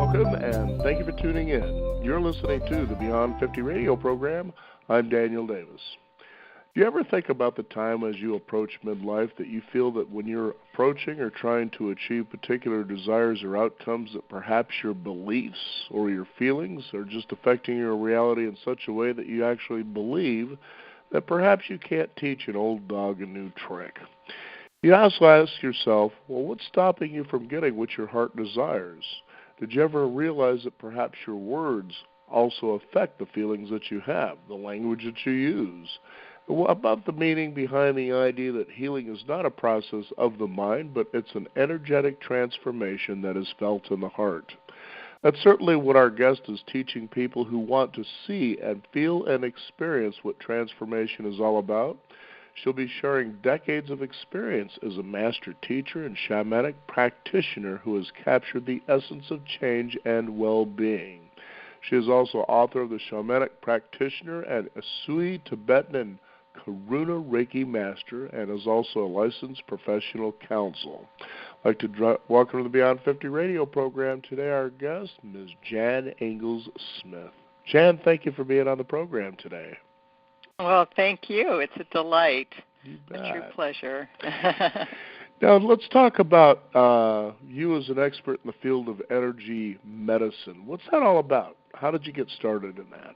Welcome, and thank you for tuning in. You're listening to the Beyond 50 radio program. I'm Daniel Davis. Do you ever think about the time as you approach midlife that you feel that when you're approaching or trying to achieve particular desires or outcomes that perhaps your beliefs or your feelings are just affecting your reality in such a way that you actually believe that perhaps you can't teach an old dog a new trick? You also ask yourself, well, what's stopping you from getting what your heart desires? Did you ever realize that perhaps your words also affect the feelings that you have, the language that you use? What about the meaning behind the idea that healing is not a process of the mind, but it's an energetic transformation that is felt in the heart? That's certainly what our guest is teaching people who want to see and feel and experience what transformation is all about. She'll be sharing decades of experience as a master teacher and shamanic practitioner who has captured the essence of change and well-being. She is also author of The Shamanic Practitioner and Asui Tibetan and Karuna Reiki Master, and is also a licensed professional counsel. I'd like to welcome to the Beyond 50 radio program today our guest, Ms. Jan Ingalls-Smith. Jan, thank you for being on the program today. Well, thank you. It's a delight. You bet. A true pleasure. Now, let's talk about you as an expert in the field of energy medicine. What's that all about? How did you get started in that?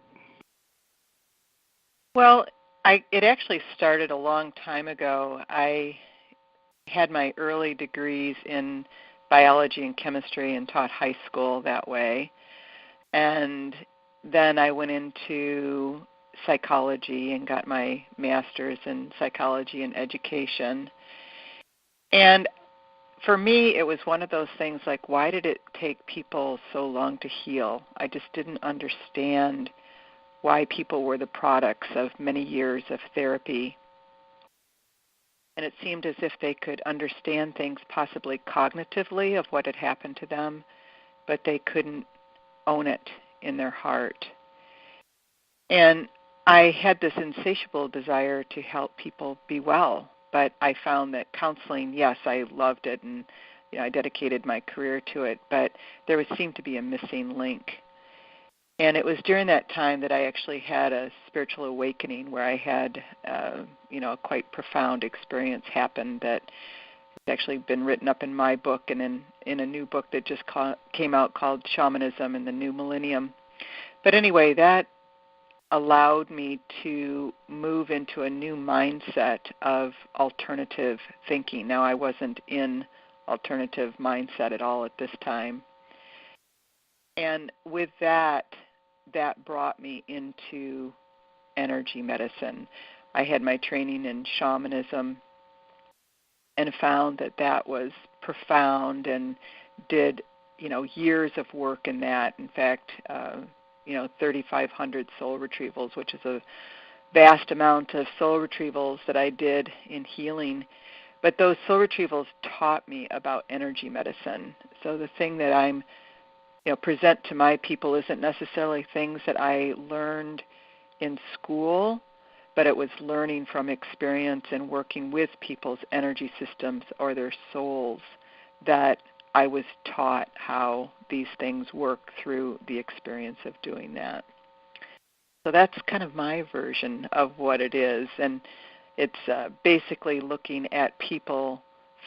Well, it actually started a long time ago. I had my early degrees in biology and chemistry and taught high school that way. And then I went into psychology and got my master's in psychology and education. And for me, it was one of those things like, why did it take people so long to heal? I just didn't understand why people were the products of many years of therapy. And it seemed as if they could understand things possibly cognitively of what had happened to them, but they couldn't own it in their heart. And I had this insatiable desire to help people be well, but I found that counseling, yes, I loved it, and I dedicated my career to it, but there seemed to be a missing link. And it was during that time that I actually had a spiritual awakening where I had, a quite profound experience happen that has actually been written up in my book and in a new book that just came out called Shamanism in the New Millennium. But anyway, that allowed me to move into a new mindset of alternative thinking. Now, I wasn't in alternative mindset at all at this time. And with that brought me into energy medicine. I had my training in shamanism and found that was profound and did, years of work in that. In fact, 3,500 soul retrievals, which is a vast amount of soul retrievals that I did in healing. But those soul retrievals taught me about energy medicine. So the thing that I'm present to my people isn't necessarily things that I learned in school, but it was learning from experience and working with people's energy systems or their souls that I was taught how these things work through the experience of doing that. So that's kind of my version of what it is, and it's basically looking at people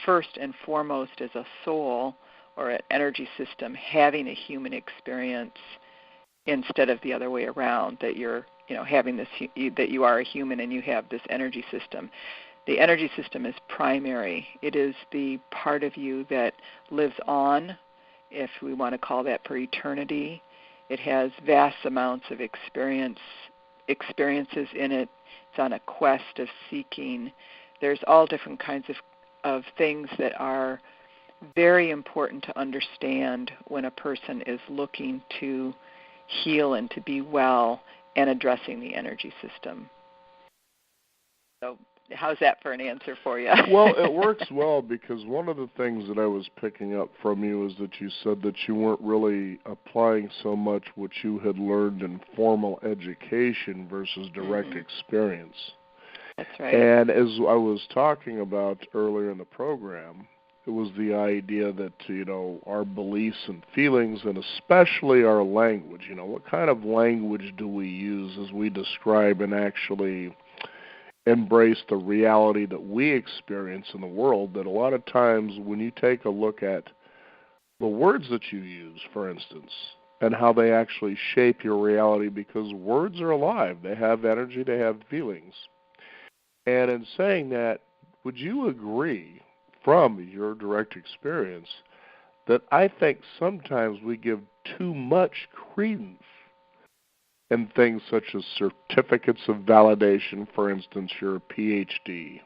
first and foremost as a soul or an energy system having a human experience instead of the other way around, that you're having this, that you are a human and you have this energy system. The energy system is primary. It is the part of you that lives on, if we want to call that, for eternity. It has vast amounts of experiences in it. It's on a quest of seeking. There's all different kinds of things that are very important to understand when a person is looking to heal and to be well and addressing the energy system. So how's that for an answer for you? Well, it works well, because one of the things that I was picking up from you is that you said that you weren't really applying so much what you had learned in formal education versus direct experience. That's right. And as I was talking about earlier in the program, It was the idea that, our beliefs and feelings, and especially our language, what kind of language do we use as we describe and actually embrace the reality that we experience in the world, that a lot of times when you take a look at the words that you use, for instance, and how they actually shape your reality, because words are alive. They have energy, they have feelings. And in saying that, would you agree from your direct experience that I think sometimes we give too much credence in things such as certificates of validation, for instance, you're a PhD,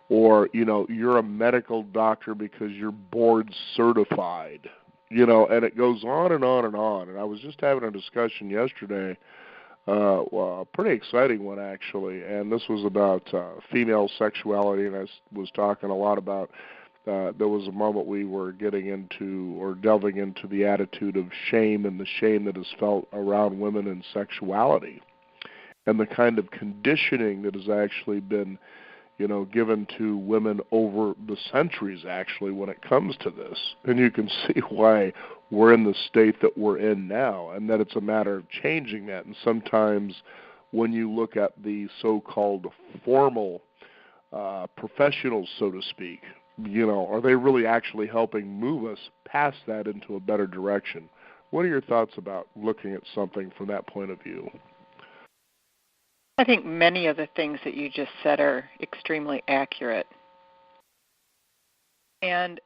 or, you're a medical doctor because you're board certified, and it goes on and on and on. And I was just having a discussion yesterday, well, a pretty exciting one actually, and this was about female sexuality, and I was talking a lot about there was a moment we were getting into or delving into the attitude of shame and the shame that is felt around women and sexuality, and the kind of conditioning that has actually been, given to women over the centuries, actually, when it comes to this. And you can see why we're in the state that we're in now, and that it's a matter of changing that. And sometimes when you look at the so-called formal professionals, so to speak, are they really actually helping move us past that into a better direction? What are your thoughts about looking at something from that point of view? I think many of the things that you just said are extremely accurate. And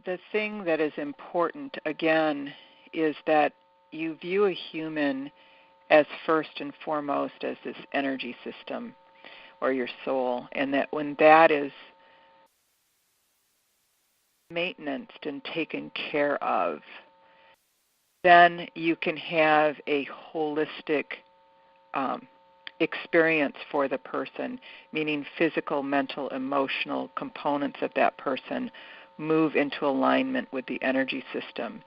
the thing that is important, again, is that you view a human as first and foremost as this energy system or your soul, and that when that is maintained and taken care of, then you can have a holistic experience for the person, meaning physical, mental, emotional components of that person move into alignment with the energy system.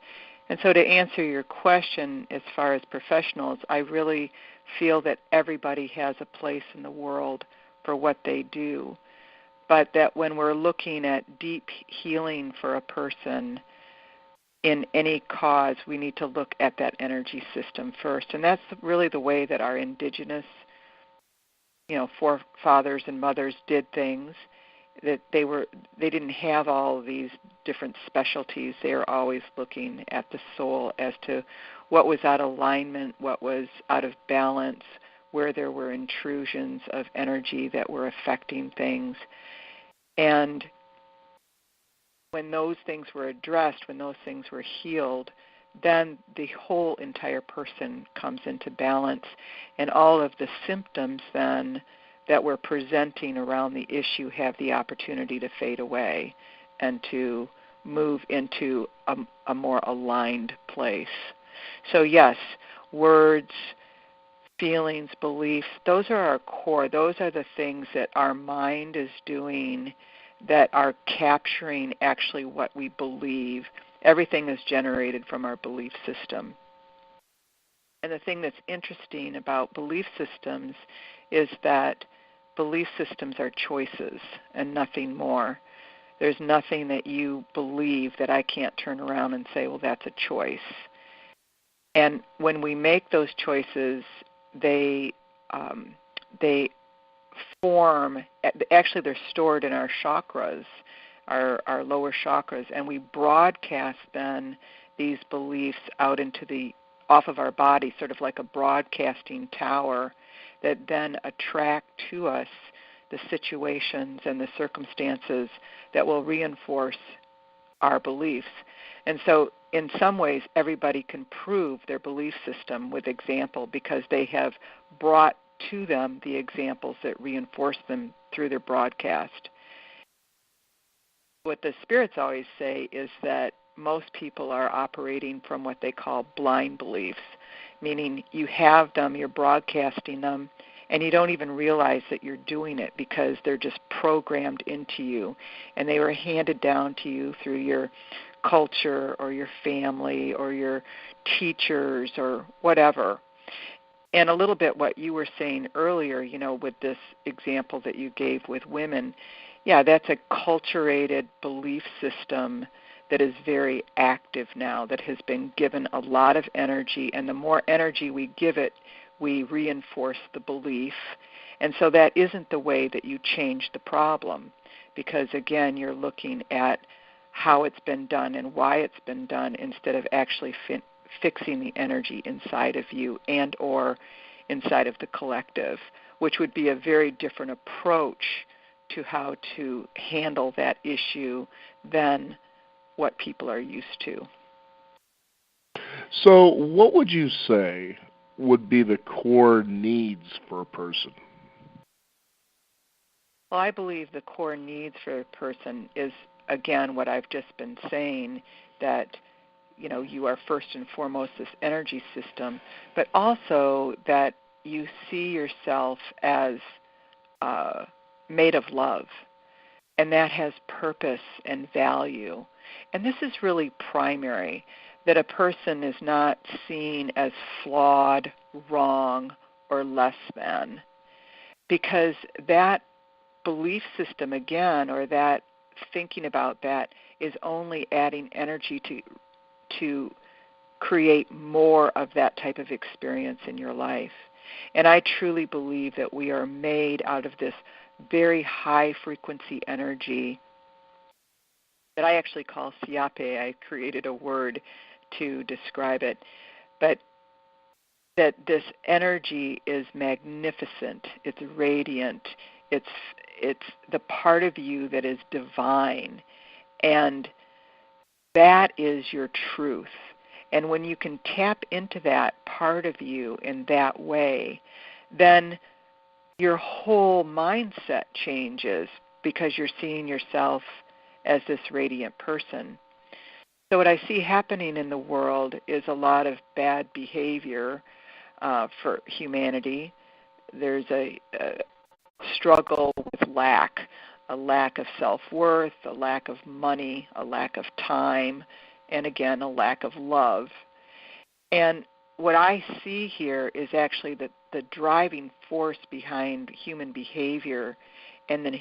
And so to answer your question as far as professionals, I really feel that everybody has a place in the world for what they do, but that when we're looking at deep healing for a person in any cause, we need to look at that energy system first. And that's really the way that our indigenous forefathers and mothers did things, that they didn't have all of these different specialties. They were always looking at the soul as to what was out of alignment, what was out of balance, where there were intrusions of energy that were affecting things. And when those things were addressed, when those things were healed, then the whole entire person comes into balance, and all of the symptoms then that we're presenting around the issue have the opportunity to fade away and to move into a more aligned place. So yes, words, feelings, beliefs, those are our core. Those are the things that our mind is doing that are capturing actually what we believe. Everything is generated from our belief system. And the thing that's interesting about belief systems is that belief systems are choices and nothing more. There's nothing that you believe that I can't turn around and say, well, that's a choice. And when we make those choices, they form, actually they're stored in our chakras, our lower chakras, and we broadcast then these beliefs out off of our body, sort of like a broadcasting tower that then attract to us the situations and the circumstances that will reinforce our beliefs. And so in some ways, everybody can prove their belief system with example because they have brought to them the examples that reinforce them through their broadcast. What the spirits always say is that most people are operating from what they call blind beliefs, meaning you have them, you're broadcasting them, and you don't even realize that you're doing it because they're just programmed into you, and they were handed down to you through your culture or your family or your teachers or whatever. And a little bit what you were saying earlier, with this example that you gave with women, Yeah, that's a culturated belief system that is very active now, that has been given a lot of energy, and the more energy we give it, we reinforce the belief. And so that isn't the way that you change the problem, because again, you're looking at how it's been done and why it's been done instead of actually fixing the energy inside of you and or inside of the collective, which would be a very different approach to how to handle that issue than what people are used to. So what would you say would be the core needs for a person? Well, I believe the core needs for a person is, again, what I've just been saying, that you are first and foremost this energy system, but also that you see yourself as made of love, and that has purpose and value. And this is really primary, that a person is not seen as flawed, wrong, or less than, because that belief system, again, or that thinking about that, is only adding energy to create more of that type of experience in your life. And I truly believe that we are made out of this very high frequency energy that I actually call siape. I created a word to describe it. But that this energy is magnificent, it's radiant, it's the part of you that is divine, and that is your truth. And when you can tap into that part of you in that way, then your whole mindset changes, because you're seeing yourself as this radiant person. So what I see happening in the world is a lot of bad behavior for humanity. There's a struggle with lack, a lack of self-worth, a lack of money, a lack of time, and again, a lack of love. And what I see here is actually the driving force behind human behavior and the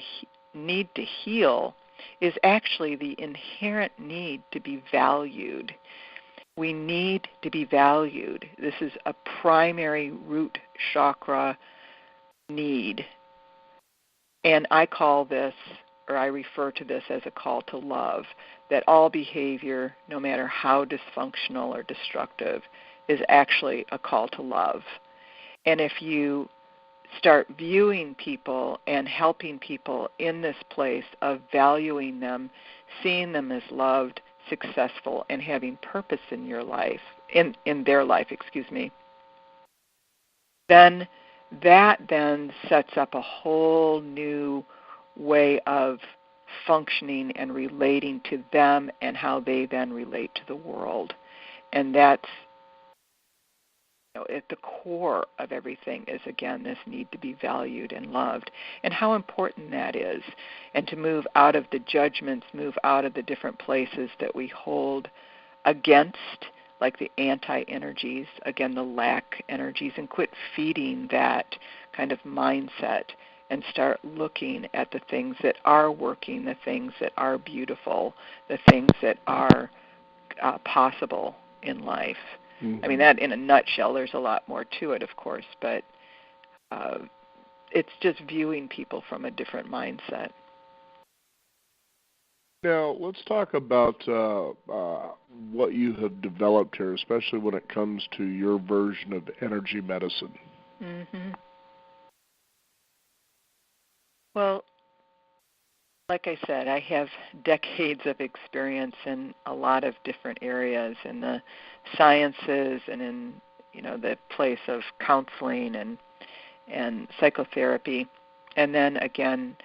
need to heal is actually the inherent need to be valued. We need to be valued. This is a primary root chakra need. And I call this, or I refer to this as a call to love, that all behavior, no matter how dysfunctional or destructive, is actually a call to love. And if you start viewing people and helping people in this place of valuing them, seeing them as loved, successful, and having purpose in your life, in their life, then that then sets up a whole new way of functioning and relating to them and how they then relate to the world. And that's, at the core of everything is, again, this need to be valued and loved, and how important that is, and to move out of the judgments, move out of the different places that we hold against, like the anti-energies, again, the lack energies, and quit feeding that kind of mindset and start looking at the things that are working, the things that are beautiful, the things that are possible in life. Mm-hmm. I mean, that in a nutshell. There's a lot more to it, of course, but it's just viewing people from a different mindset. Now, let's talk about what you have developed here, especially when it comes to your version of energy medicine. Mm-hmm. Well, like I said, I have decades of experience in a lot of different areas, in the sciences and in the place of counseling and psychotherapy, and then again,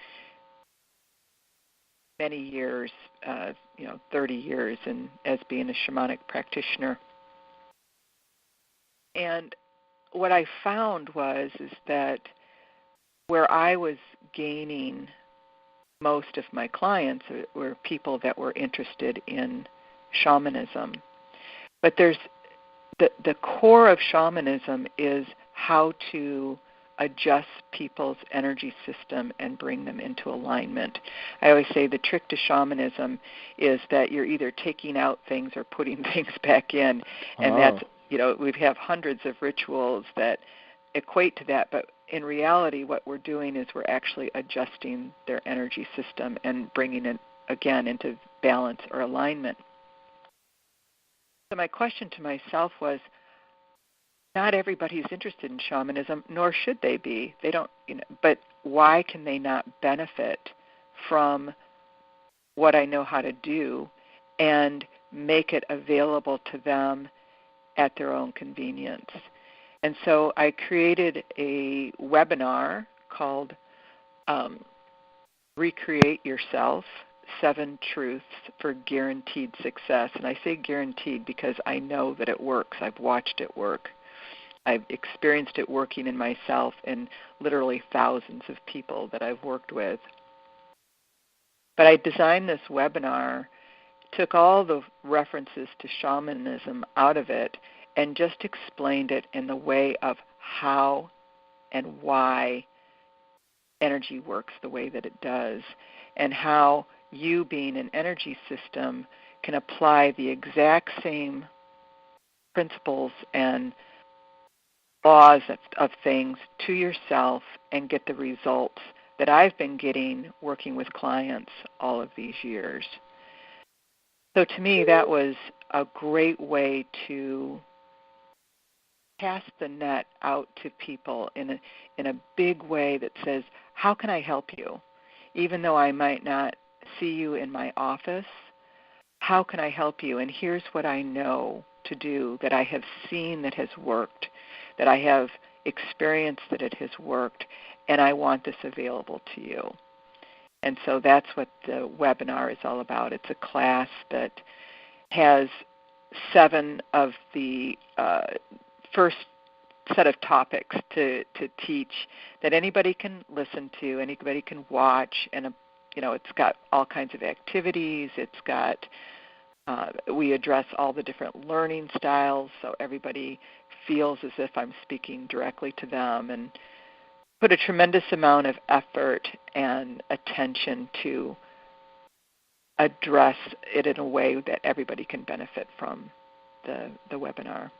many years, 30 years as being a shamanic practitioner. And what I found is that where I was gaining most of my clients were people that were interested in shamanism. But there's the core of shamanism is how to adjust people's energy system and bring them into alignment. I always say the trick to shamanism is that you're either taking out things or putting things back in, and that's, we have hundreds of rituals that equate to that, but in reality what we're doing is we're actually adjusting their energy system and bringing it again into balance or alignment. So my question to myself was, not everybody's interested in shamanism, nor should they be. They don't, but why can they not benefit from what I know how to do and make it available to them at their own convenience? And so I created a webinar called Recreate Yourself, 7 Truths for Guaranteed Success. And I say guaranteed because I know that it works. I've watched it work. I've experienced it working in myself and literally thousands of people that I've worked with. But I designed this webinar, took all the references to shamanism out of it, and just explained it in the way of how and why energy works the way that it does, and how you, being an energy system, can apply the exact same principles and laws of things to yourself and get the results that I've been getting working with clients all of these years. So to me, that was a great way to cast the net out to people in a big way that says, how can I help you? Even though I might not see you in my office, how can I help you? And here's what I know to do, that I have seen that has worked, that I have experienced that it has worked, and I want this available to you. And so that's what the webinar is all about. It's a class that has 7 of the first set of topics to teach that anybody can listen to, anybody can watch, and it's got all kinds of activities. It's got we address all the different learning styles, so everybody feels as if I'm speaking directly to them, and put a tremendous amount of effort and attention to address it in a way that everybody can benefit from the webinar.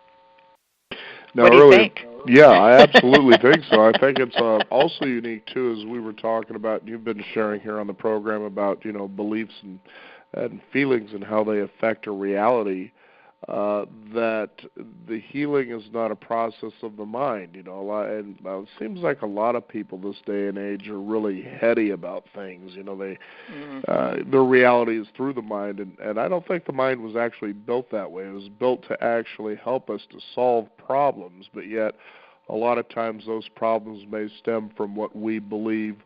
Now, what do you think? Yeah, I absolutely think so. I think it's also unique, too, as we were talking about, you've been sharing here on the program about, beliefs and feelings and how they affect a reality, that the healing is not a process of the mind. And it seems like a lot of people this day and age are really heady about things. Their reality is through the mind, and I don't think the mind was actually built that way. It was built to actually help us to solve problems, but yet a lot of times those problems may stem from what we believe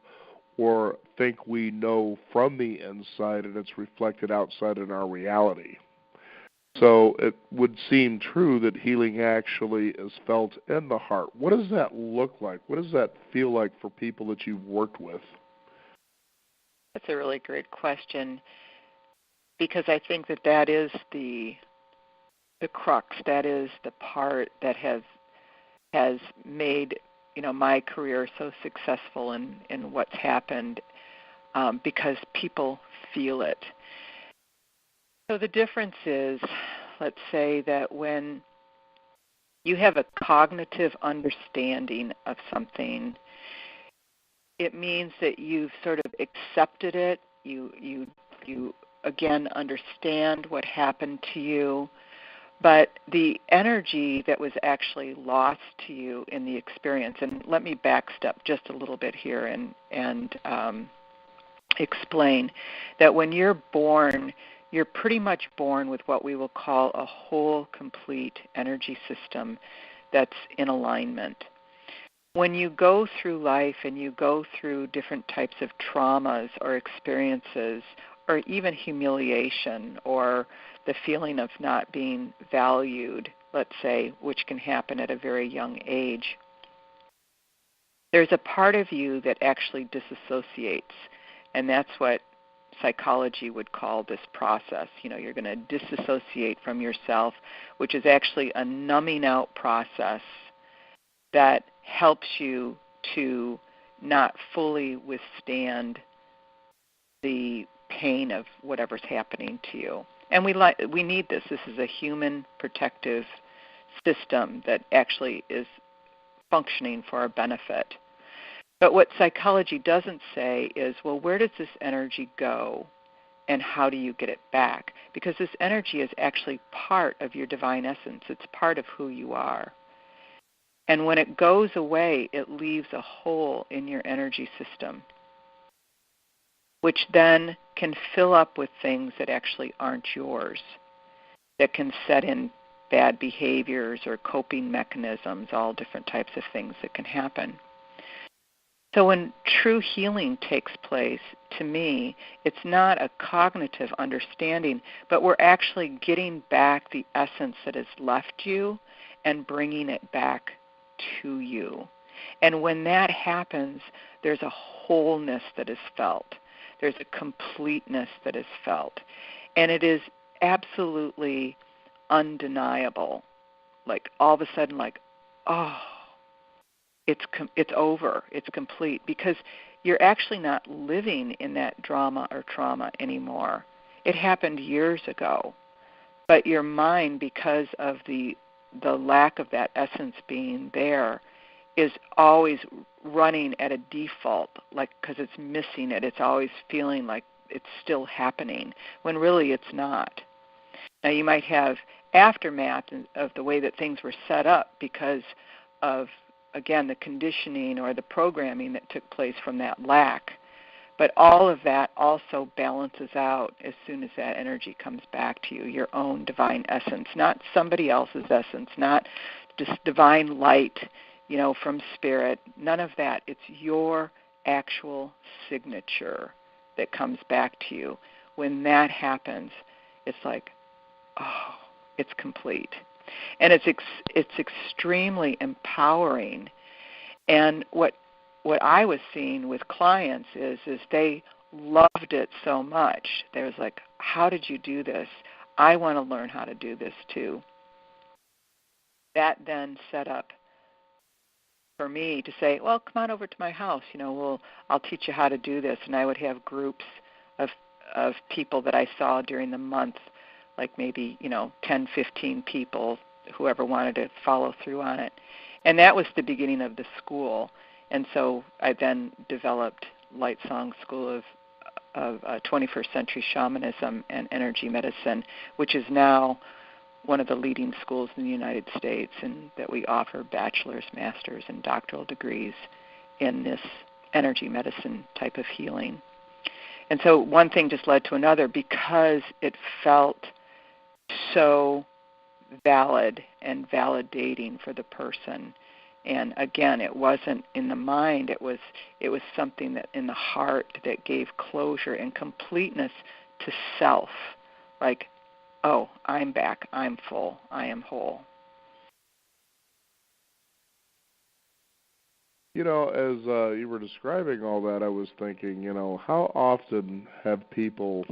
or think we know from the inside, and it's reflected outside in our reality. So it would seem true that healing actually is felt in the heart. What does that look like? What does that feel like for people that you've worked with? That's a really great question, because I think that is the crux. That is the part that has made my career so successful in what's happened, because people feel it. So the difference is, let's say that when you have a cognitive understanding of something, it means that you've sort of accepted it. You again understand what happened to you, but the energy that was actually lost to you in the experience. And let me backstep just a little bit here and explain that when you're born, you're pretty much born with what we will call a whole, complete energy system that's in alignment. When you go through life and you go through different types of traumas or experiences, or even humiliation or the feeling of not being valued, let's say, which can happen at a very young age, there's a part of you that actually disassociates, and that's what psychology would call this process. You're going to disassociate from yourself, which is actually a numbing out process that helps you to not fully withstand the pain of whatever's happening to you. And we need this. This is a human protective system that actually is functioning for our benefit. But what psychology doesn't say is, well, where does this energy go and how do you get it back? Because this energy is actually part of your divine essence. It's part of who you are. And when it goes away, it leaves a hole in your energy system, which then can fill up with things that actually aren't yours, that can set in bad behaviors or coping mechanisms, all different types of things that can happen. So when true healing takes place, to me, it's not a cognitive understanding, but we're actually getting back the essence that has left you and bringing it back to you. And when that happens, there's a wholeness that is felt. There's a completeness that is felt. And it is absolutely undeniable. Like all of a sudden, like, oh, it's over, it's complete, because you're actually not living in that drama or trauma anymore. It happened years ago, but your mind, because of the lack of that essence being there, is always running at a default, like because it's missing it. It's always feeling like it's still happening, when really it's not. Now you might have aftermath of the way that things were set up because of, again, the conditioning or the programming that took place from that lack. But all of that also balances out as soon as that energy comes back to you, your own divine essence, not somebody else's essence, not just divine light, from spirit, none of that. It's your actual signature that comes back to you. When that happens, it's like, oh, it's complete. And it's extremely empowering. And what I was seeing with clients is they loved it so much. They was like, how did you do this? I want to learn how to do this too. That then set up for me to say, well, come on over to my house. I'll teach you how to do this. And I would have groups of people that I saw during the month, like maybe 10, 15 people, whoever wanted to follow through on it. And that was the beginning of the school. And so I then developed Light Song School of 21st Century Shamanism and Energy Medicine, which is now one of the leading schools in the United States, and that we offer bachelor's, master's, and doctoral degrees in this energy medicine type of healing. And so one thing just led to another, because it felt so valid and validating for the person. And again, it wasn't in the mind, it was something that in the heart that gave closure and completeness to self. Like, oh, I'm back, I'm full, I am whole. As you were describing all that, I was thinking, how often have people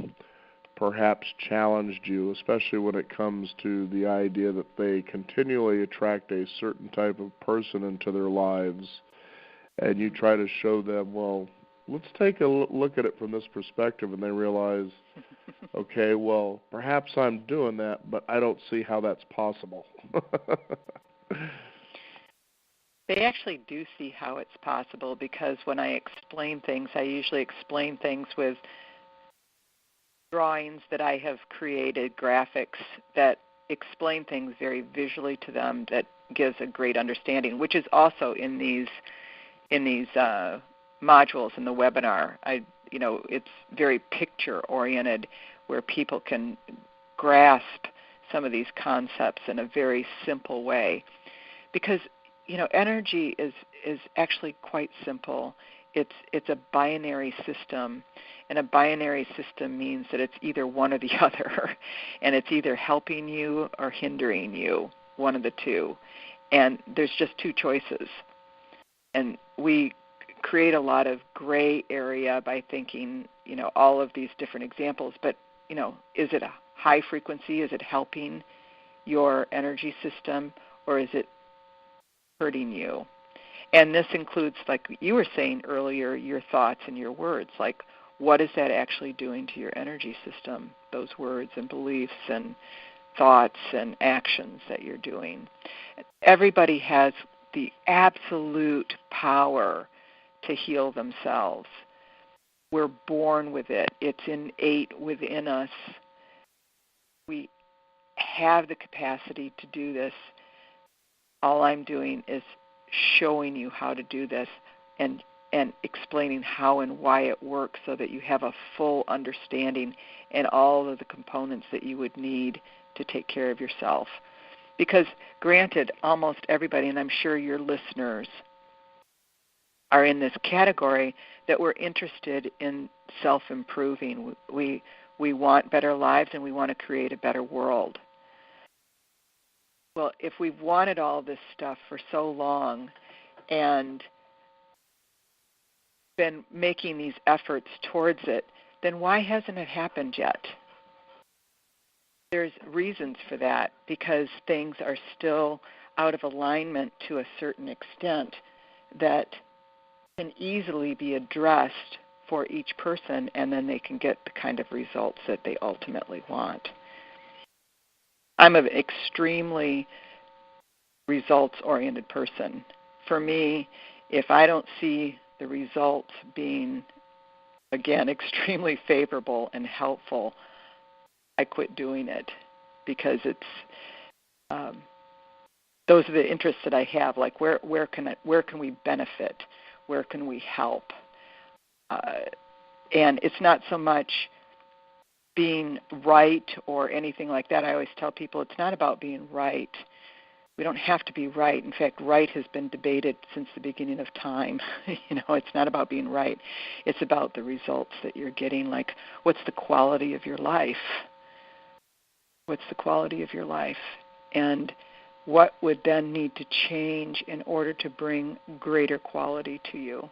perhaps challenged you, especially when it comes to the idea that they continually attract a certain type of person into their lives, and you try to show them, well, let's take a look at it from this perspective, and they realize, okay, well, perhaps I'm doing that, but I don't see how that's possible. They actually do see how it's possible, because when I explain things, I usually explain things with drawings that I have created, graphics that explain things very visually to them, that gives a great understanding, which is also in these modules in the webinar. It's very picture oriented, where people can grasp some of these concepts in a very simple way, because energy is actually quite simple. It's a binary system, and a binary system means that it's either one or the other, and it's either helping you or hindering you, one of the two. And there's just two choices. And we create a lot of gray area by thinking, all of these different examples. But, is it a high frequency? Is it helping your energy system, or is it hurting you? And this includes, like you were saying earlier, your thoughts and your words. Like, what is that actually doing to your energy system, those words and beliefs and thoughts and actions that you're doing? Everybody has the absolute power to heal themselves. We're born with it. It's innate within us. We have the capacity to do this. All I'm doing is showing you how to do this and explaining how and why it works so that you have a full understanding and all of the components that you would need to take care of yourself. Because granted, almost everybody, and I'm sure your listeners, are in this category that we're interested in self-improving. We want better lives and we want to create a better world. Well, if we've wanted all this stuff for so long and been making these efforts towards it, then why hasn't it happened yet? There's reasons for that, because things are still out of alignment to a certain extent that can easily be addressed for each person, and then they can get the kind of results that they ultimately want. I'm an extremely results-oriented person. For me, if I don't see the results being, again, extremely favorable and helpful, I quit doing it, because it's those are the interests that I have. Like, where can we benefit? Where can we help? And it's not so much being right or anything like that. I always tell people it's not about being right. We don't have to be right. In fact, right has been debated since the beginning of time. It's not about being right. It's about the results that you're getting. Like, what's the quality of your life? What's the quality of your life? And what would then need to change in order to bring greater quality to you?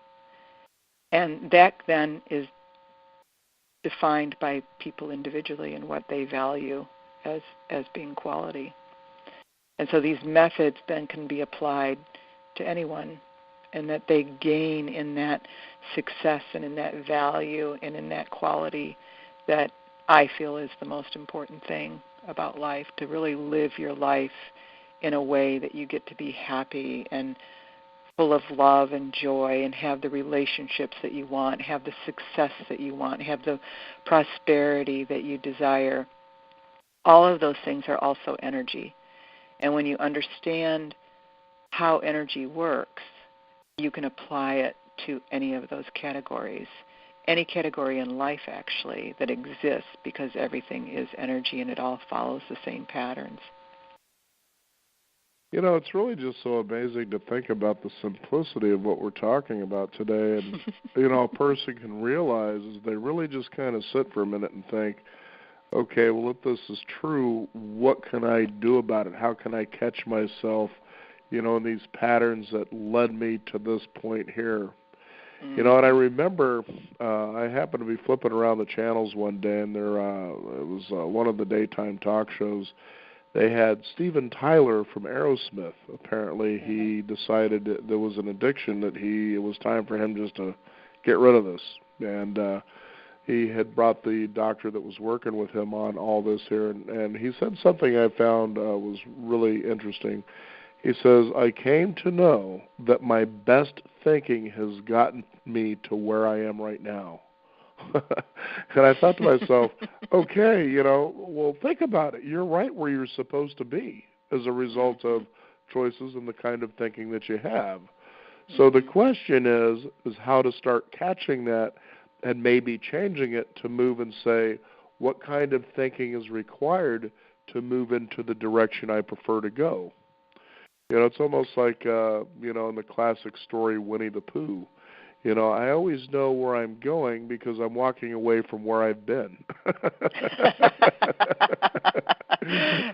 And that then is defined by people individually and what they value as being quality. And so these methods then can be applied to anyone, and that they gain in that success and in that value and in that quality that I feel is the most important thing about life, to really live your life in a way that you get to be happy and full of love and joy, and have the relationships that you want, have the success that you want, have the prosperity that you desire. All of those things are also energy. And when you understand how energy works, you can apply it to any of those categories. Any category in life, actually, that exists, because everything is energy and it all follows the same patterns. It's really just so amazing to think about the simplicity of what we're talking about today. And, a person can realize is they really just kind of sit for a minute and think, okay, well, if this is true, what can I do about it? How can I catch myself, in these patterns that led me to this point here? And I remember I happened to be flipping around the channels one day, and it was one of the daytime talk shows. They had Steven Tyler from Aerosmith. Apparently, he decided that there was an addiction that it was time for him just to get rid of this. And he had brought the doctor that was working with him on all this here, and he said something I found was really interesting. He says, I came to know that my best thinking has gotten me to where I am right now. And I thought to myself, okay, well, think about it. You're right where you're supposed to be as a result of choices and the kind of thinking that you have. So the question is how to start catching that and maybe changing it to move and say, what kind of thinking is required to move into the direction I prefer to go? It's almost like, in the classic story, Winnie the Pooh. I always know where I'm going because I'm walking away from where I've been.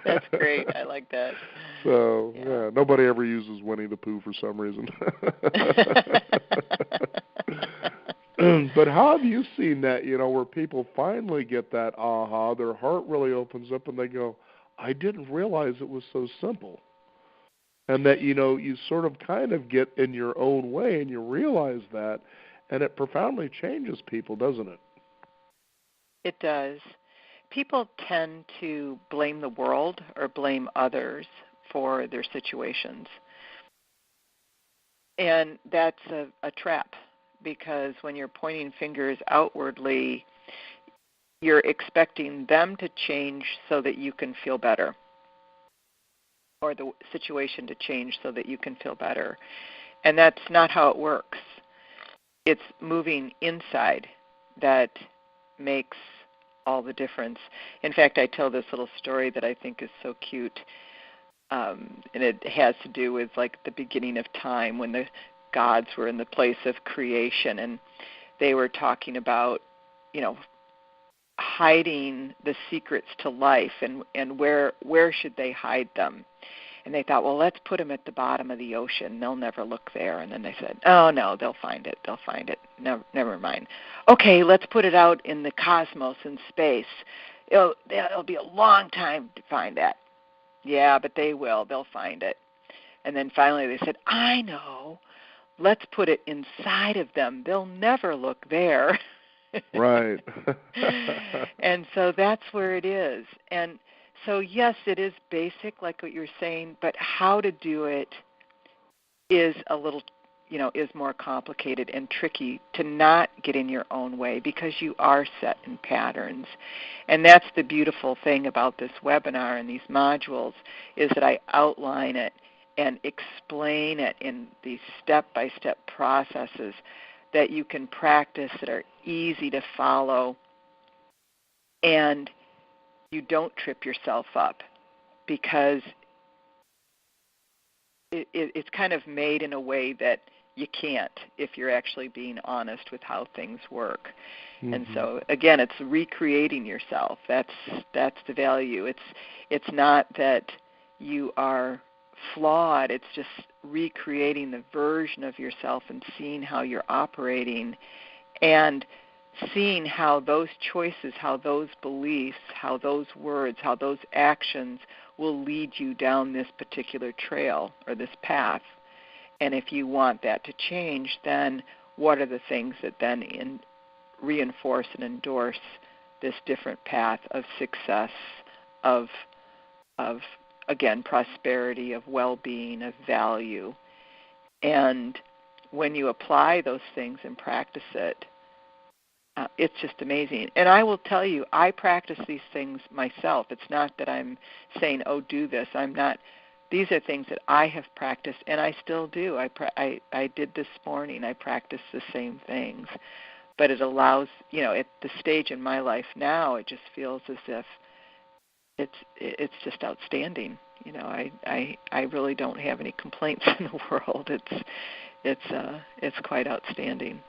That's great. I like that. So, yeah, nobody ever uses Winnie the Pooh for some reason. But how have you seen that, where people finally get that aha, their heart really opens up and they go, I didn't realize it was so simple? and that, you sort of kind of get in your own way and you realize that, and it profoundly changes people, doesn't it? It does. People tend to blame the world or blame others for their situations. And that's a trap, because when you're pointing fingers outwardly, you're expecting them to change so that you can feel better, or the situation to change so that you can feel better. And that's not how it works. It's moving inside that makes all the difference. In fact, I tell this little story that I think is so cute, and it has to do with like the beginning of time when the gods were in the place of creation, and they were talking about, hiding the secrets to life, and where should they hide them. And they thought, well, let's put them at the bottom of the ocean. They'll never look there. And then they said, oh, no, they'll find it. They'll find it. Never mind. Okay, let's put it out in the cosmos, in space. It'll be a long time to find that. Yeah, but they will. They'll find it. And then finally they said, I know. Let's put it inside of them. They'll never look there. Right. And so that's where it is. And so, yes, it is basic, like what you're saying, but how to do it is a little, is more complicated and tricky to not get in your own way, because you are set in patterns. And that's the beautiful thing about this webinar and these modules, is that I outline it and explain it in these step-by-step processes that you can practice, that are easy to follow, and you don't trip yourself up, because it's kind of made in a way that you can't if you're actually being honest with how things work. Mm-hmm. And so, again, it's recreating yourself. That's the value. It's not that you are flawed. It's just recreating the version of yourself and seeing how you're operating, and seeing how those choices, how those beliefs, how those words, how those actions will lead you down this particular trail or this path. And if you want that to change, then what are the things that then reinforce and endorse this different path of success, of again, prosperity, of well-being, of value. And when you apply those things and practice it, it's just amazing. And I will tell you, I practice these things myself. It's not that I'm saying, oh, do this. I'm not. These are things that I have practiced, and I still do. I did this morning. I practice the same things. But it allows, at the stage in my life now, it just feels as if it's just outstanding. I really don't have any complaints in the world. It's quite outstanding.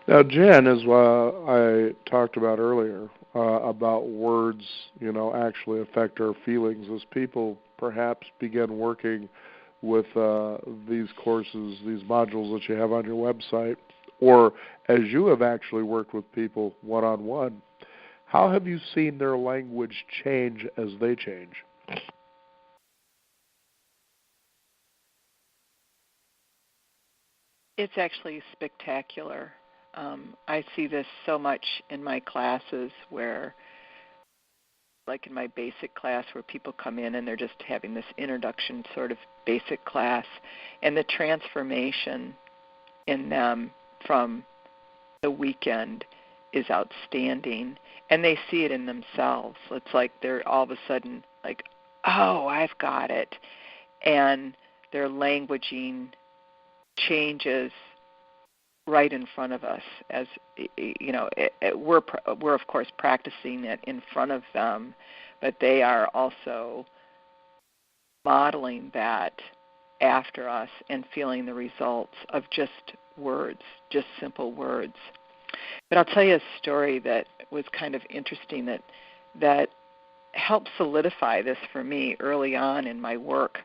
Now, Jen, as I talked about earlier, about words, actually affect our feelings. As people perhaps begin working with these courses, these modules that you have on your website, or as you have actually worked with people one-on-one, how have you seen their language change as they change? It's actually spectacular. I see this so much in my classes, where, like in my basic class, where people come in and they're just having this introduction sort of basic class, and the transformation in them from the weekend is outstanding, and they see it in themselves. It's like they're all of a sudden like, oh, I've got it, and their languaging changes right in front of us. As we're of course practicing it in front of them, but they are also modeling that after us and feeling the results of just words, just simple words. But I'll tell you a story that was kind of interesting that helped solidify this for me early on in my work.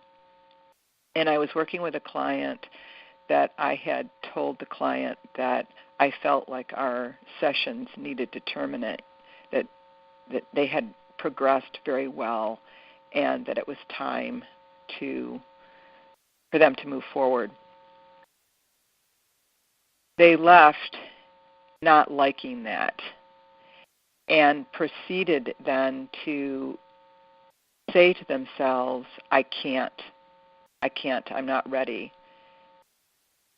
And I was working with a client that I had told the client that I felt like our sessions needed to terminate, that they had progressed very well, and that it was time to for them to move forward. They left not liking that and proceeded then to say to themselves, I can't, I'm not ready,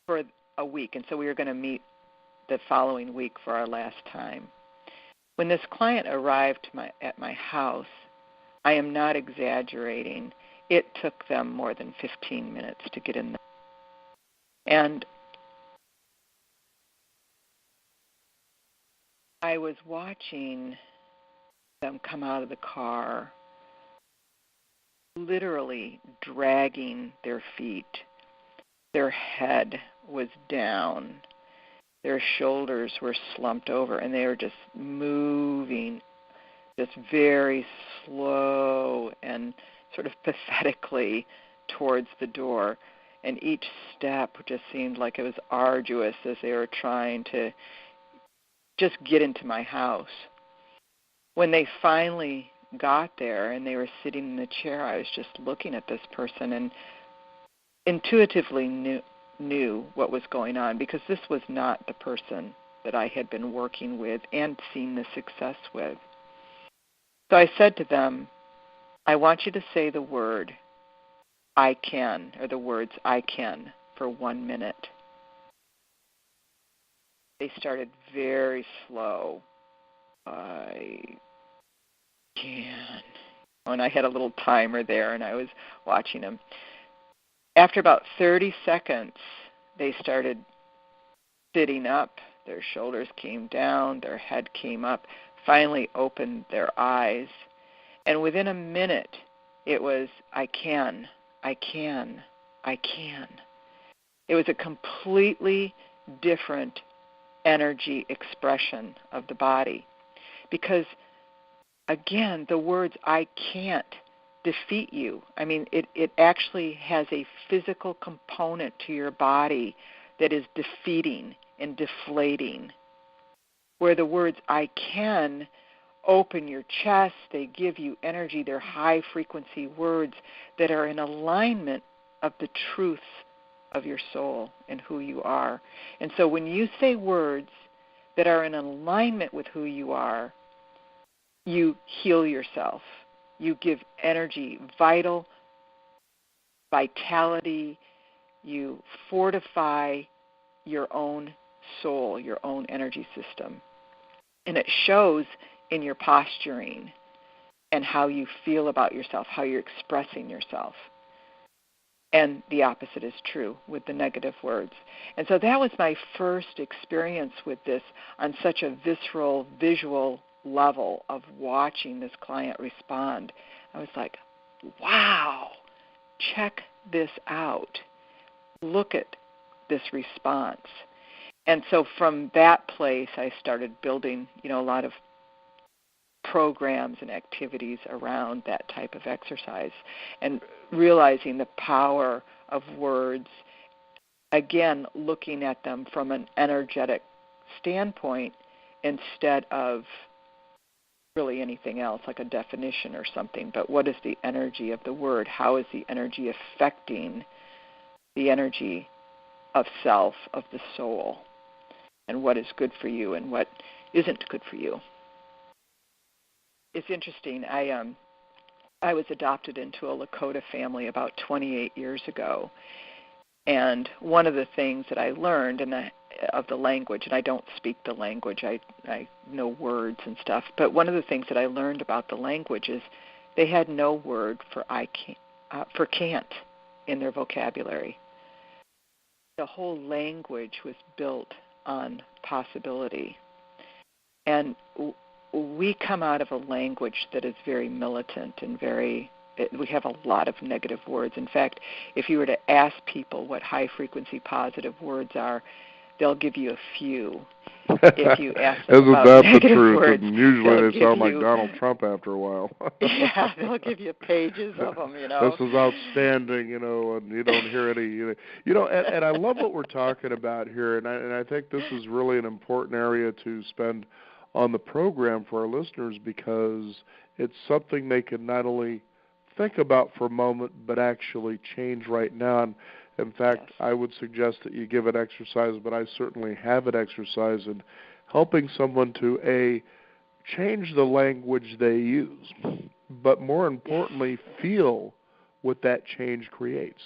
for a week. And so we were going to meet the following week for our last time. When this client arrived at my house, I am not exaggerating, it took them more than 15 minutes to get in there. And I was watching them come out of the car, literally dragging their feet. Their head was down. Their shoulders were slumped over, and they were just moving just very slow and sort of pathetically towards the door. And each step just seemed like it was arduous as they were trying to just get into my house. When they finally got there and they were sitting in the chair, I was just looking at this person and intuitively knew what was going on, because this was not the person that I had been working with and seen the success with. So I said to them, I want you to say the word I can, or the words I can, for 1 minute. They started very slow. I can. And I had a little timer there, and I was watching them. After about 30 seconds, they started sitting up. Their shoulders came down, their head came up, finally opened their eyes. And within a minute, it was, I can, I can, I can. It was a completely different energy expression of the body. Because, again, the words I can't defeat you. I mean, it actually has a physical component to your body that is defeating and deflating. Where the words I can open your chest, they give you energy, they're high-frequency words that are in alignment of the truth of your soul and who you are. And so when you say words that are in alignment with who you are, you heal yourself. You give energy, vital vitality. You fortify your own soul, your own energy system. And it shows in your posturing and how you feel about yourself, how you're expressing yourself. And the opposite is true with the negative words. And so that was my first experience with this on such a visceral, visual level of watching this client respond. I was like, wow, check this out. Look at this response. And so from that place, I started building, a lot of programs and activities around that type of exercise and realizing the power of words, again, looking at them from an energetic standpoint instead of really anything else, like a definition or something. But what is the energy of the word? How is the energy affecting the energy of self, of the soul, and what is good for you and what isn't good for you? It's interesting. I was adopted into a Lakota family about 28 years ago, and one of the things that I learned of the language, and I don't speak the language, I know words and stuff, but one of the things that I learned about the language is they had no word for can't in their vocabulary. The whole language was built on possibility. And we come out of a language that is very militant and we have a lot of negative words. In fact, if you were to ask people what high-frequency positive words are, they'll give you a few. If you ask them Isn't about that negative the truth? words, And usually they sound like you, Donald Trump after a while. Yeah, they'll give you pages of them, This is outstanding, and you don't hear any, and I love what we're talking about here, and I think this is really an important area to spend on the program for our listeners, because it's something they can not only think about for a moment, but actually change right now. And in fact, Yes. I would suggest that you give it exercise, but I certainly have it exercise in helping someone to change the language they use, but more importantly, feel what that change creates.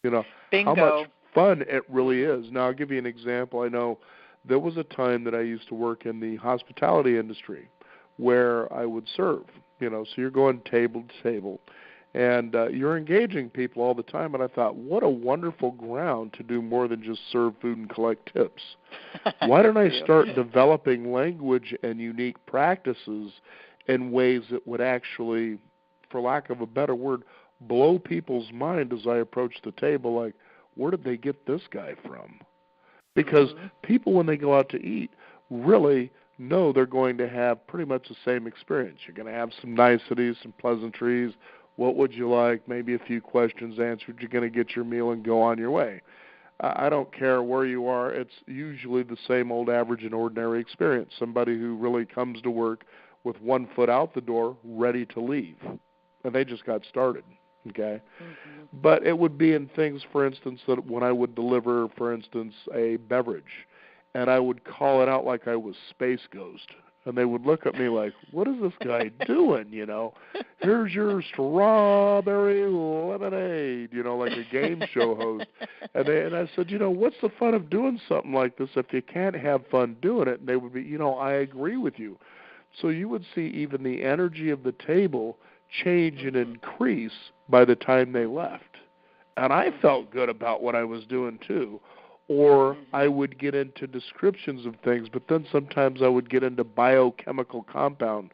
You know, how Bingo. much fun it really is. Now, I'll give you an example. I know there was a time that I used to work in the hospitality industry where I would serve, so you're going table to table, and you're engaging people all the time, and I thought, what a wonderful ground to do more than just serve food and collect tips. Why don't I start developing language and unique practices in ways that would actually, for lack of a better word, blow people's mind as I approach the table, like, where did they get this guy from? Because people, when they go out to eat, really know they're going to have pretty much the same experience. You're going to have some niceties, some pleasantries. What would you like? Maybe a few questions answered. You're going to get your meal and go on your way. I don't care where you are. It's usually the same old average and ordinary experience. Somebody who really comes to work with one foot out the door, ready to leave. And they just got started, okay? But it would be in things, for instance, that when I would deliver, for instance, a beverage, and I would call it out like I was Space Ghost. And they would look at me like, what is this guy doing, Here's your strawberry lemonade, like a game show host. And I said, what's the fun of doing something like this if you can't have fun doing it? And they would be, I agree with you. So you would see even the energy of the table change and increase by the time they left. And I felt good about what I was doing too. Or I would get into descriptions of things, but then sometimes I would get into biochemical compound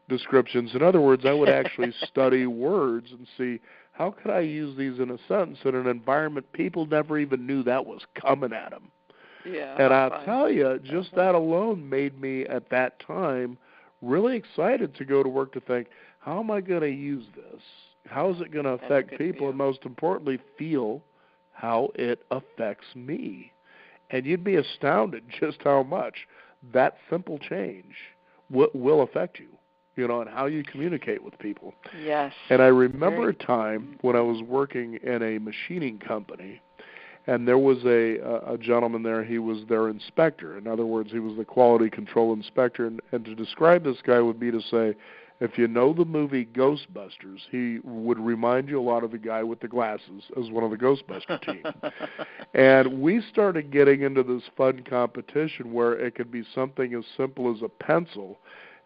descriptions. In other words, I would actually study words and see how could I use these in a sentence in an environment people never even knew that was coming at them. Yeah. And I'll tell you, just that alone made me at that time really excited to go to work to think, how am I going to use this? How is it going to affect people? And most importantly, feel how it affects me. And you'd be astounded just how much that simple change will affect you, and how you communicate with people. Yes. And I remember a time when I was working in a machining company, and there was a gentleman there. He was their inspector. In other words, he was the quality control inspector. And to describe this guy would be to say, if you know the movie Ghostbusters, he would remind you a lot of the guy with the glasses as one of the Ghostbuster team. And we started getting into this fun competition where it could be something as simple as a pencil,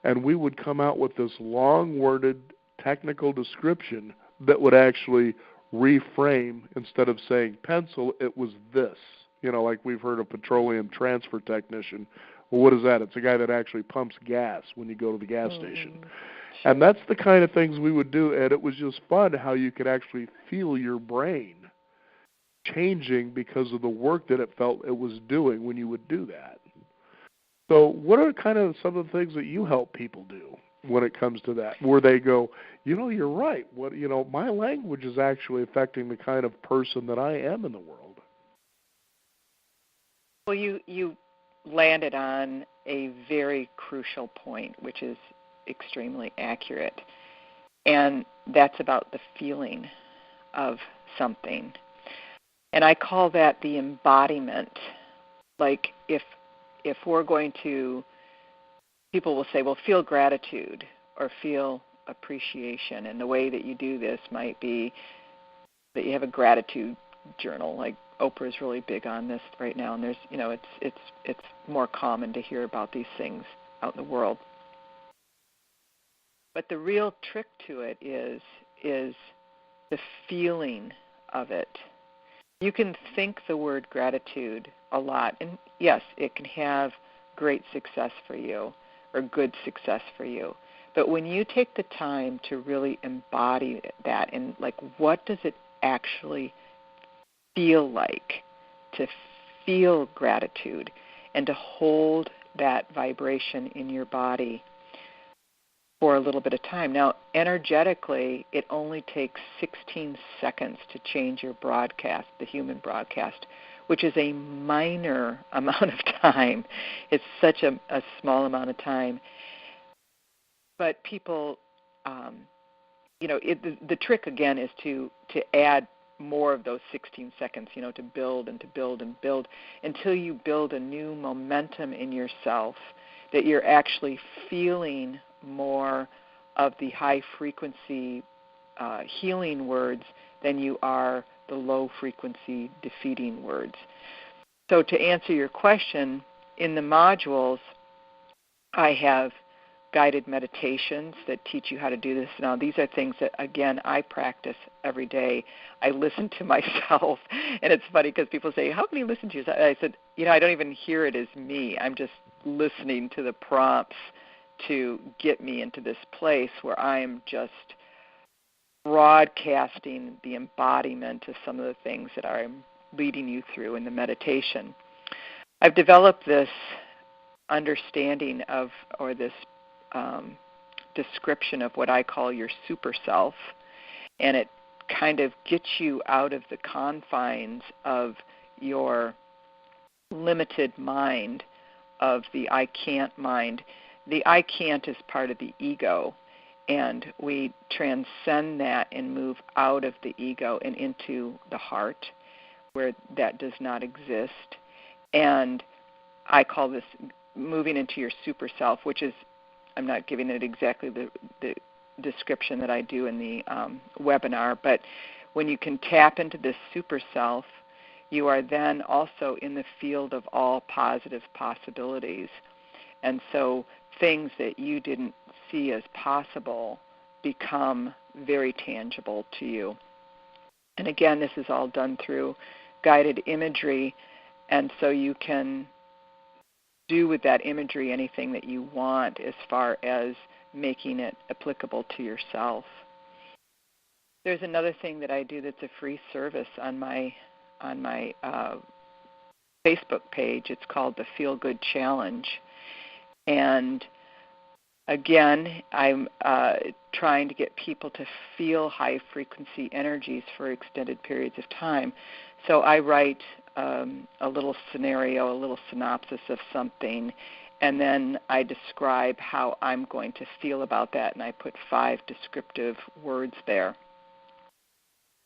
and we would come out with this long-worded technical description that would actually reframe, instead of saying pencil, it was this. Like we've heard of petroleum transfer technician. Well, what is that? It's a guy that actually pumps gas when you go to the gas station. And that's the kind of things we would do, and it was just fun how you could actually feel your brain changing because of the work that it felt it was doing when you would do that. So what are kind of some of the things that you help people do when it comes to that, where they go, you're right. My language is actually affecting the kind of person that I am in the world. Well, you landed on a very crucial point, which is extremely accurate, and that's about the feeling of something. And I call that the embodiment. Like if we're going to, people will say, well, feel gratitude or feel appreciation, and the way that you do this might be that you have a gratitude journal. Like Oprah's really big on this right now, and there's, it's more common to hear about these things out in the world. But the real trick to it is the feeling of it. You can think the word gratitude a lot, and yes, it can have great success for you or good success for you. But when you take the time to really embody that, and like, what does it actually feel like to feel gratitude and to hold that vibration in your body for a little bit of time. Now, energetically, it only takes 16 seconds to change your broadcast, the human broadcast, which is a minor amount of time. It's such a small amount of time. But people the trick again is to add more of those 16 seconds, to build and to build and build until you build a new momentum in yourself that you're actually feeling more of the high frequency healing words than you are the low frequency defeating words. So to answer your question, in the modules, I have guided meditations that teach you how to do this. Now, these are things that, again, I practice every day. I listen to myself, and it's funny because people say, how can you listen to yourself? I said, I don't even hear it as me. I'm just listening to the prompts to get me into this place where I am just broadcasting the embodiment of some of the things that I'm leading you through in the meditation. I've developed this understanding of, or this description of what I call your super self, and it kind of gets you out of the confines of your limited mind, of the I can't mind. The I can't is part of the ego, and we transcend that and move out of the ego and into the heart, where that does not exist. And I call this moving into your super self, which is, I'm not giving it exactly the description that I do in the webinar, but when you can tap into this super self, you are then also in the field of all positive possibilities. And so things that you didn't see as possible become very tangible to you. And again, this is all done through guided imagery, and so you can do with that imagery anything that you want as far as making it applicable to yourself. There's another thing that I do that's a free service on my Facebook page. It's called the Feel Good Challenge. And again, I'm trying to get people to feel high frequency energies for extended periods of time. So I write a little scenario, a little synopsis of something, and then I describe how I'm going to feel about that, and I put 5 descriptive words there.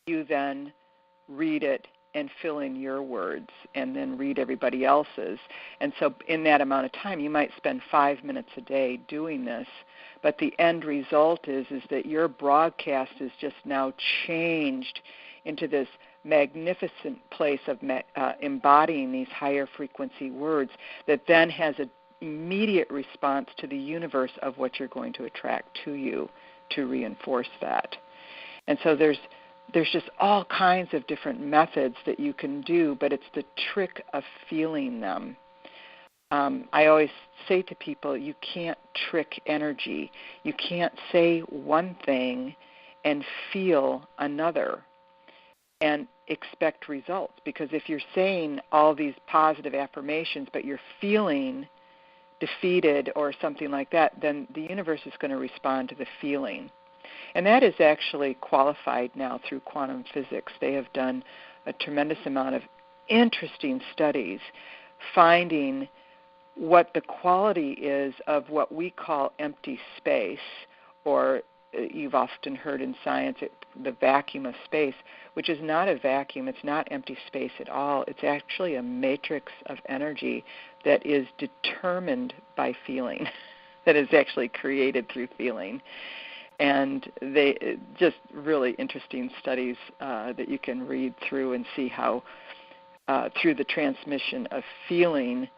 You then read it and fill in your words, and then read everybody else's. And so in that amount of time, you might spend 5 minutes a day doing this, but the end result is that your broadcast is just now changed into this magnificent place of embodying these higher frequency words that then has an immediate response to the universe of what you're going to attract to you to reinforce that. And so there's just all kinds of different methods that you can do, but it's the trick of feeling them. I always say to people, you can't trick energy. You can't say one thing and feel another and expect results. Because if you're saying all these positive affirmations, but you're feeling defeated or something like that, then the universe is going to respond to the feeling. And that is actually qualified now through quantum physics. They have done a tremendous amount of interesting studies finding what the quality is of what we call empty space, or you've often heard in science the vacuum of space, which is not a vacuum. It's not empty space at all. It's actually a matrix of energy that is determined by feeling, that is actually created through feeling. And they just really interesting studies that you can read through and see how through the transmission of feeling,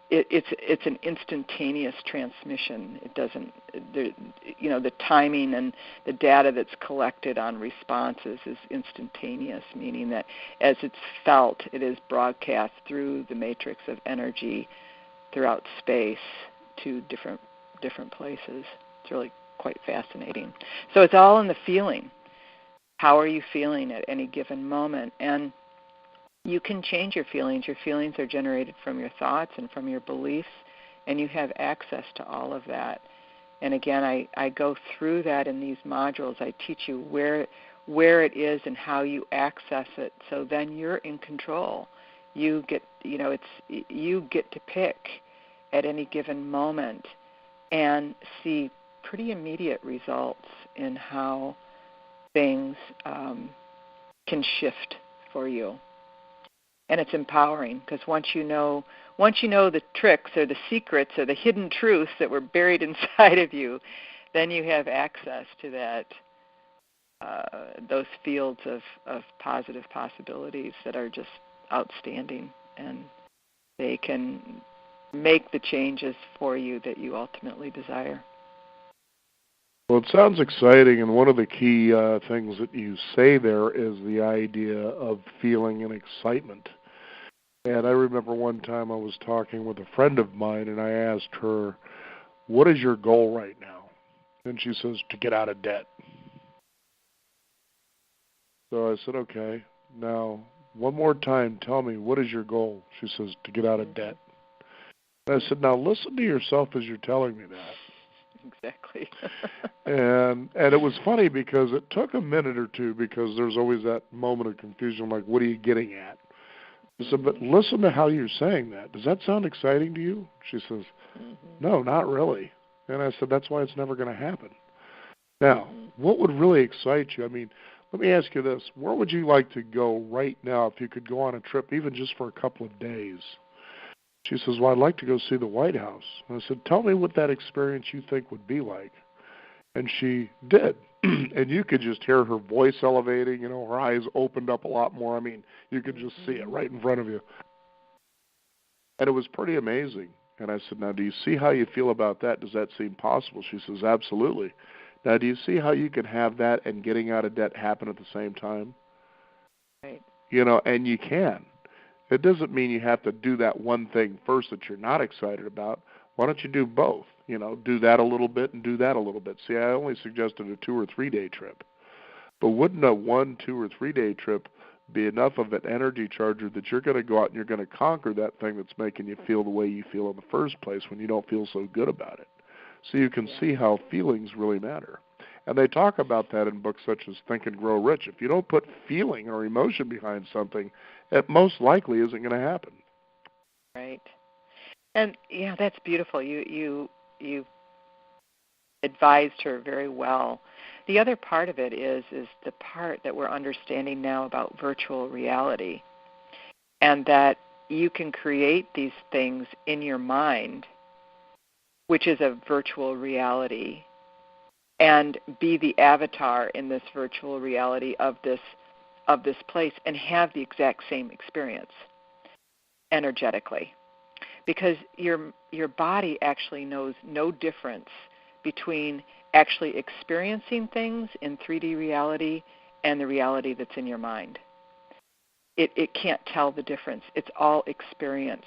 it's an instantaneous transmission. It doesn't, the timing and the data that's collected on responses is instantaneous, meaning that as it's felt, it is broadcast through the matrix of energy throughout space to different places. It's really quite fascinating. So it's all in the feeling. How are you feeling at any given moment? And you can change your feelings. Your feelings are generated from your thoughts and from your beliefs, and you have access to all of that. And again, I go through that in these modules. I teach you where it is and how you access it, so then you're in control. You get to pick at any given moment and see pretty immediate results in how things can shift for you. And it's empowering, because once you know the tricks or the secrets or the hidden truths that were buried inside of you, then you have access to that, those fields of positive possibilities that are just outstanding, and they can make the changes for you that you ultimately desire. Well, it sounds exciting, and one of the key things that you say there is the idea of feeling an excitement. And I remember one time I was talking with a friend of mine, and I asked her, "What is your goal right now?" And she says, "To get out of debt." So I said, "Okay, now one more time, tell me, what is your goal?" She says, "To get out of debt." And I said, "Now listen to yourself as you're telling me that." Exactly. And it was funny because it took a minute or two, because there's always that moment of confusion, like, what are you getting at? I said, but listen to how you're saying that. Does that sound exciting to you? She says, no, not really. And I said, that's why it's never going to happen. Now, what would really excite you? I mean, let me ask you this. Where would you like to go right now if you could go on a trip, even just for a couple of days? She says, well, I'd like to go see the White House. And I said, tell me what that experience you think would be like. And she did. And you could just hear her voice elevating, her eyes opened up a lot more. I mean, you could just see it right in front of you. And it was pretty amazing. And I said, now, do you see how you feel about that? Does that seem possible? She says, absolutely. Now, do you see how you can have that and getting out of debt happen at the same time? Right. And you can. It doesn't mean you have to do that one thing first that you're not excited about. Why don't you do both? Do that a little bit and do that a little bit. See, I only suggested a 2 or 3 day trip. But wouldn't a 1, 2, or 3 day trip be enough of an energy charger that you're going to go out and you're going to conquer that thing that's making you feel the way you feel in the first place when you don't feel so good about it? So you can see how feelings really matter. And they talk about that in books such as Think and Grow Rich. If you don't put feeling or emotion behind something, it most likely isn't going to happen. Right. And yeah, that's beautiful. You advised her very well. The other part of it is the part that we're understanding now about virtual reality, and that you can create these things in your mind, which is a virtual reality, and be the avatar in this virtual reality of this place, and have the exact same experience energetically. Because your body actually knows no difference between actually experiencing things in 3D reality and the reality that's in your mind. It can't tell the difference. It's all experience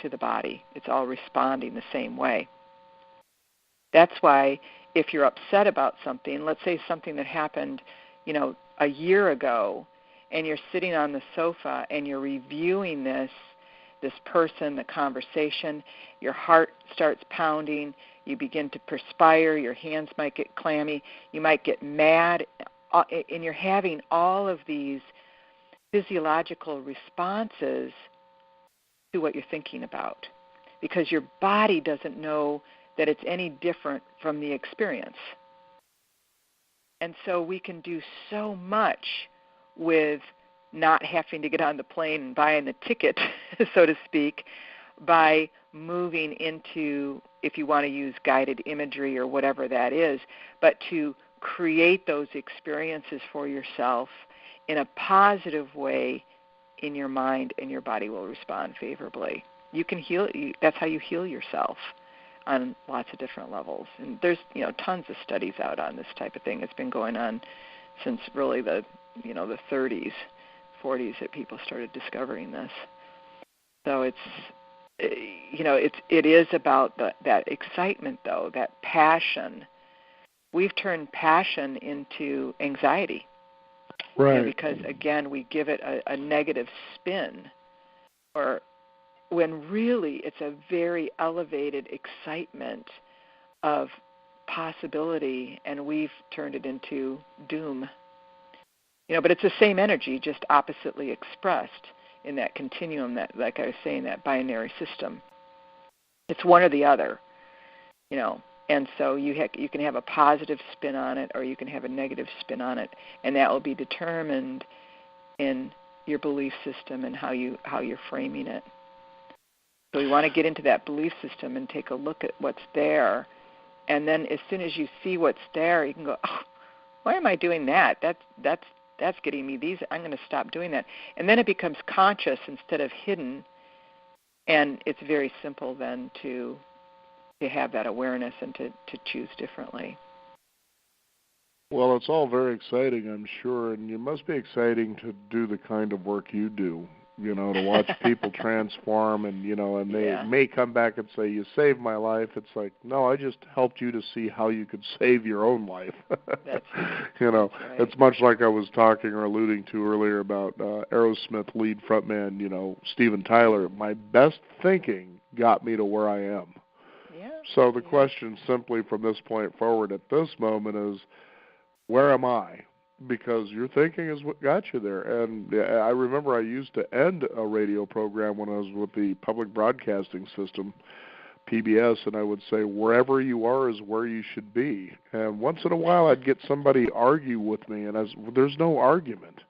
to the body. It's all responding the same way. That's why if you're upset about something, let's say something that happened, a year ago, and you're sitting on the sofa and you're reviewing this person, the conversation, your heart starts pounding, you begin to perspire, your hands might get clammy, you might get mad, and you're having all of these physiological responses to what you're thinking about, because your body doesn't know that it's any different from the experience. And so we can do so much with not having to get on the plane and buying the ticket, so to speak, by moving into, if you want to use guided imagery or whatever that is, but to create those experiences for yourself in a positive way in your mind, and your body will respond favorably. You can heal. That's how you heal yourself on lots of different levels. And there's tons of studies out on this type of thing. It's been going on since really the 30s, 40s that people started discovering this. So it is about that excitement, though, that passion. We've turned passion into anxiety. Right. Because, again, we give it a negative spin, or when really it's a very elevated excitement of possibility, and we've turned it into doom. But it's the same energy, just oppositely expressed in that continuum, that, like I was saying, that binary system. It's one or the other. And so you can have a positive spin on it, or you can have a negative spin on it, and that will be determined in your belief system and how you're framing it. So we want to get into that belief system and take a look at what's there, and then as soon as you see what's there, you can go, oh, why am I doing that? That's getting me these. I'm going to stop doing that, and then it becomes conscious instead of hidden, and it's very simple then to have that awareness and to choose differently. Well, it's all very exciting, I'm sure, and it must be exciting to do the kind of work you do, to watch people transform and, and they may come back and say, you saved my life. It's like, no, I just helped you to see how you could save your own life. That's right. That's right. It's much like I was talking or alluding to earlier about Aerosmith lead frontman, Steven Tyler. My best thinking got me to where I am. Yeah. So the question simply from this point forward at this moment is, where am I? Because your thinking is what got you there. And I remember I used to end a radio program when I was with the Public Broadcasting System, PBS, and I would say, wherever you are is where you should be. And once in a while I'd get somebody argue with me, and there's no argument.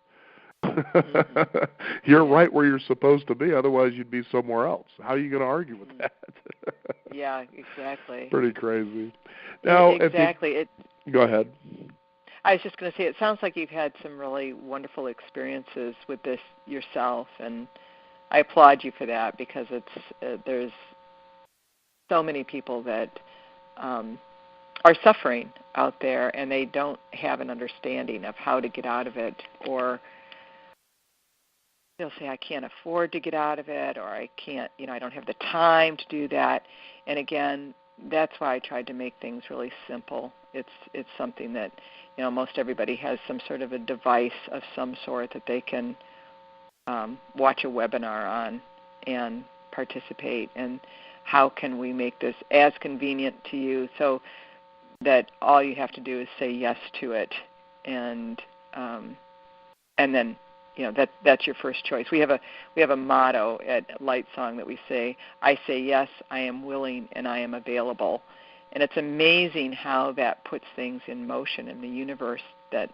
You're right where you're supposed to be, otherwise you'd be somewhere else. How are you going to argue with that? Yeah, exactly. Pretty crazy. Now, exactly. Go ahead. I was just going to say, it sounds like you've had some really wonderful experiences with this yourself, and I applaud you for that, because there's so many people that are suffering out there, and they don't have an understanding of how to get out of it, or they'll say, I can't afford to get out of it, or I can't, I don't have the time to do that. And again, that's why I tried to make things really simple. It's something that, most everybody has some sort of a device of some sort that they can watch a webinar on and participate. And how can we make this as convenient to you so that all you have to do is say yes to it, and then that's your first choice. We have a motto at Light Song that we say, I say yes, I am willing, and I am available. And it's amazing how that puts things in motion in the universe that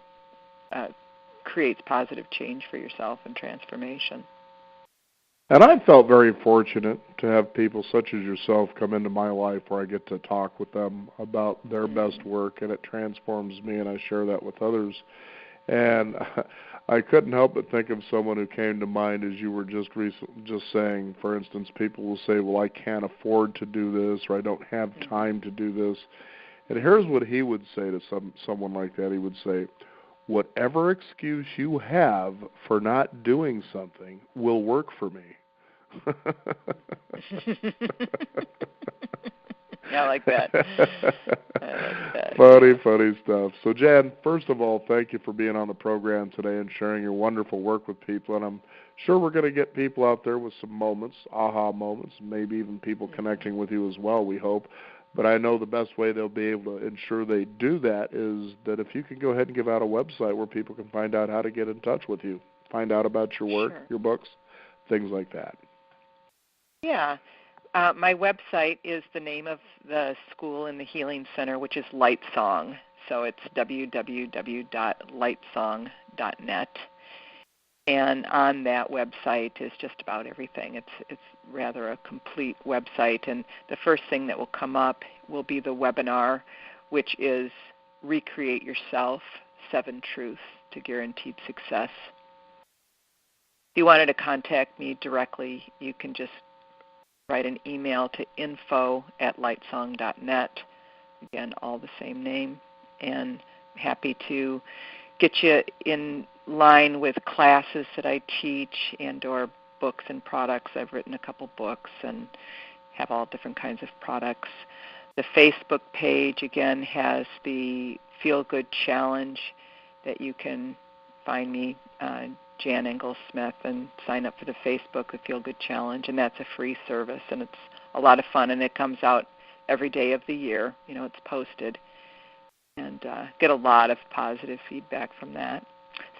creates positive change for yourself and transformation. And I felt very fortunate to have people such as yourself come into my life where I get to talk with them about their best work, and it transforms me, and I share that with others. And I couldn't help but think of someone who came to mind as you were just saying. For instance, people will say, well, I can't afford to do this, or I don't have time to do this. And here's what he would say to someone like that. He would say, whatever excuse you have for not doing something will work for me. Yeah, I like that. Funny stuff. So, Jan, first of all, thank you for being on the program today and sharing your wonderful work with people. And I'm sure we're going to get people out there with some moments, aha moments, maybe even people connecting with you as well, we hope. But I know the best way they'll be able to ensure they do that is that if you can go ahead and give out a website where people can find out how to get in touch with you, find out about your work, your books, things like that. Yeah. My website is the name of the school in the Healing Center, which is Light Song. So it's www.lightsong.net. And on that website is just about everything. It's rather a complete website. And the first thing that will come up will be the webinar, which is Recreate Yourself, 7 Truths to Guaranteed Success. If you wanted to contact me directly, you can just write an email to info@lightsong.net. Again, all the same name. And happy to get you in line with classes that I teach and or books and products. I've written a couple books and have all different kinds of products. The Facebook page, again, has the Feel Good Challenge that you can find me, Jan Engel Smith, and sign up for the Facebook, the Feel Good Challenge, and that's a free service, and it's a lot of fun, and it comes out every day of the year. It's posted, and get a lot of positive feedback from that.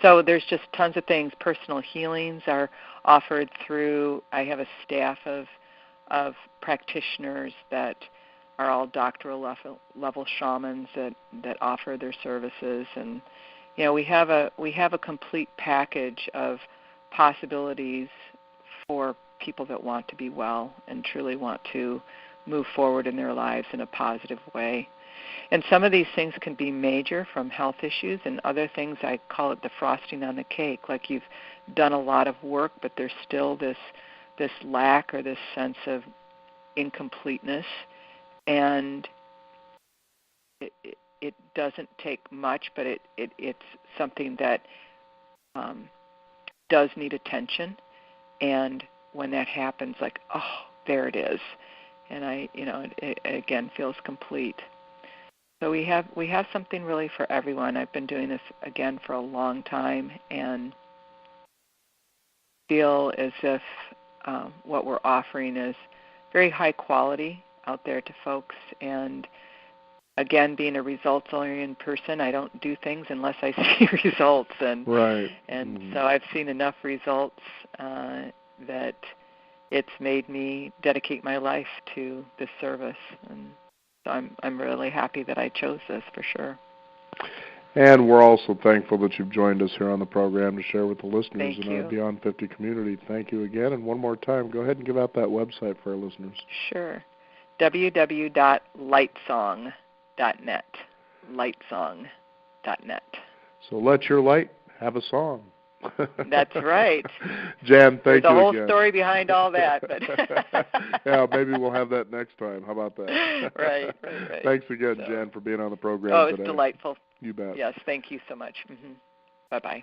So there's just tons of things. Personal healings are offered through, I have a staff of practitioners that are all doctoral level shamans that offer their services, and we have a complete package of possibilities for people that want to be well and truly want to move forward in their lives in a positive way. And some of these things can be major, from health issues, and other things, I call it the frosting on the cake, like you've done a lot of work, but there's still this lack or this sense of incompleteness, and it doesn't take much, but it's something that does need attention. And when that happens, like, oh, there it is, and it again feels complete. So we have something really for everyone. I've been doing this again for a long time, and feel as if what we're offering is very high quality out there to folks. And again, being a results-oriented person, I don't do things unless I see results. And right. And so I've seen enough results that it's made me dedicate my life to this service. And so I'm really happy that I chose this, for sure. And we're also thankful that you've joined us here on the program to share with the listeners Thank in you. our Beyond 50 community. Thank you again. And one more time, go ahead and give out that website for our listeners. Sure. www.lightsong.net. Lightsong.net. So let your light have a song. That's right. Jan, thank you again. There's a whole story behind all that. But yeah, maybe we'll have that next time. How about that? Right. Thanks again, Jan, for being on the program today. It's delightful. You bet. Yes, thank you so much. Mm-hmm. Bye-bye.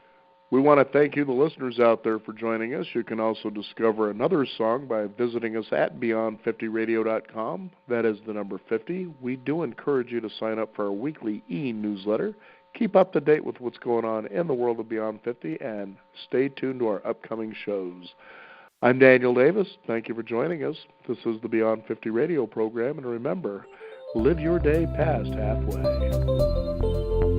We want to thank you, the listeners out there, for joining us. You can also discover another song by visiting us at beyond50radio.com. That is the number 50. We do encourage you to sign up for our weekly e-newsletter. Keep up to date with what's going on in the world of Beyond 50, and stay tuned to our upcoming shows. I'm Daniel Davis. Thank you for joining us. This is the Beyond 50 radio program, and remember, live your day past halfway.